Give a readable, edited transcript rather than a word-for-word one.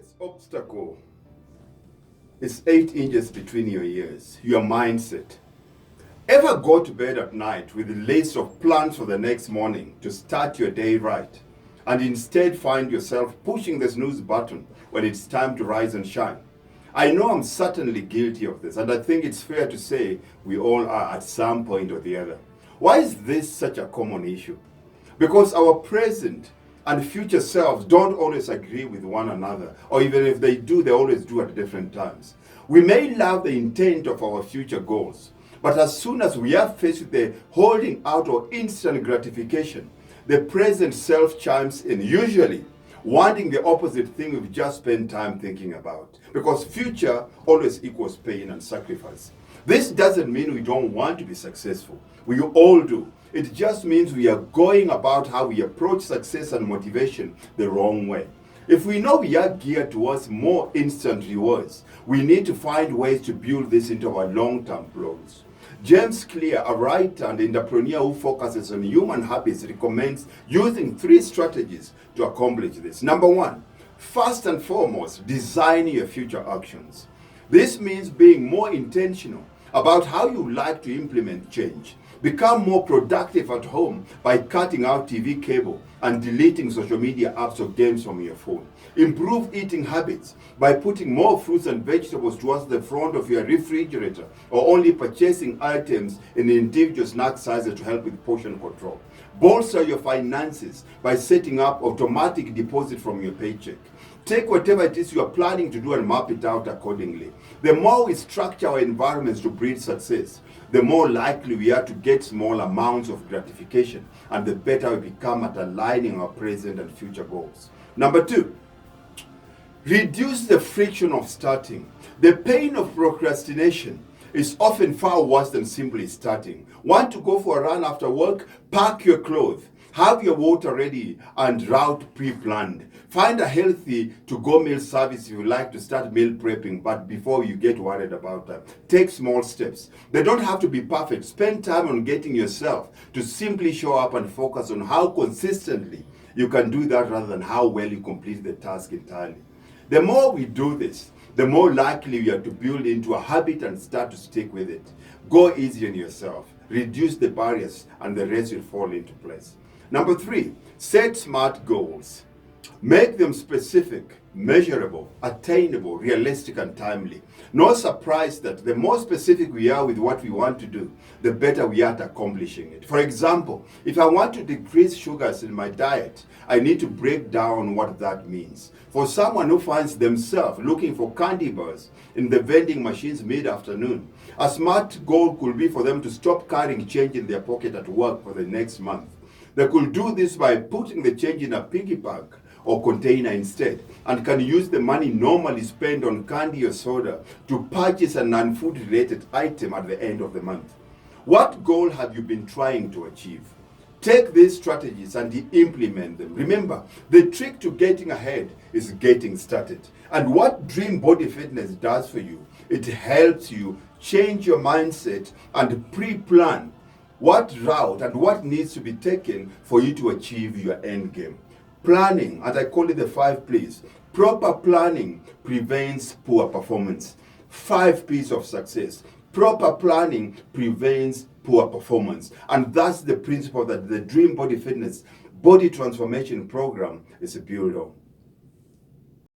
biggest obstacle is 8 inches between your ears, your mindset. Ever go to bed at night with a list of plans for the next morning to start your day right, and instead find yourself pushing the snooze button when it's time to rise and shine? I know I'm certainly guilty of this, and I think it's fair to say we all are at some point or the other. Why is this such a common issue? Because our present and future selves don't always agree with one another, or even if they do, they always do at different times. We may love the intent of our future goals, but as soon as we are faced with the holding out or instant gratification, the present self chimes in, usually wanting the opposite thing we've just spent time thinking about. Because future always equals pain and sacrifice. This doesn't mean we don't want to be successful. We all do. It just means we are going about how we approach success and motivation the wrong way. If we know we are geared towards more instant rewards, we need to find ways to build this into our long-term goals. James Clear, a writer and entrepreneur who focuses on human habits, recommends using 3 strategies to accomplish this. Number 1, first and foremost, design your future actions. This means being more intentional about how you like to implement change. Become more productive at home by cutting out TV cable and deleting social media apps or games from your phone. Improve eating habits by putting more fruits and vegetables towards the front of your refrigerator, or only purchasing items in individual snack sizes to help with portion control. Bolster your finances by setting up automatic deposit from your paycheck. Take whatever it is you are planning to do and map it out accordingly. The more we structure our environments to breed success, the more likely we are to get small amounts of gratification, and the better we become at aligning our present and future goals. Number 2, reduce the friction of starting. The pain of procrastination is often far worse than simply starting. Want to go for a run after work? Pack your clothes. Have your water ready and route pre-planned. Find a healthy to-go meal service if you like to start meal prepping, but before you get worried about that, take small steps. They don't have to be perfect. Spend time on getting yourself to simply show up and focus on how consistently you can do that rather than how well you complete the task entirely. The more we do this, the more likely we are to build into a habit and start to stick with it. Go easy on yourself. Reduce the barriers and the rest will fall into place. Number 3, set smart goals. Make them specific, measurable, attainable, realistic, and timely. No surprise that the more specific we are with what we want to do, the better we are at accomplishing it. For example, if I want to decrease sugars in my diet, I need to break down what that means. For someone who finds themselves looking for candy bars in the vending machines mid-afternoon, a smart goal could be for them to stop carrying change in their pocket at work for the next month. They could do this by putting the change in a piggy bank or container instead, and can use the money normally spent on candy or soda to purchase a non-food related item at the end of the month. What goal have you been trying to achieve? Take these strategies and implement them. Remember, the trick to getting ahead is getting started. And what Dream Body Fitness does for you, it helps you change your mindset and pre-plan what route and what needs to be taken for you to achieve your end game. Planning, and I call it the 5 P's. Proper planning prevents poor performance. 5 P's of success. Proper planning prevents poor performance. And that's the principle that the Dream Body Fitness Body Transformation Program is built on.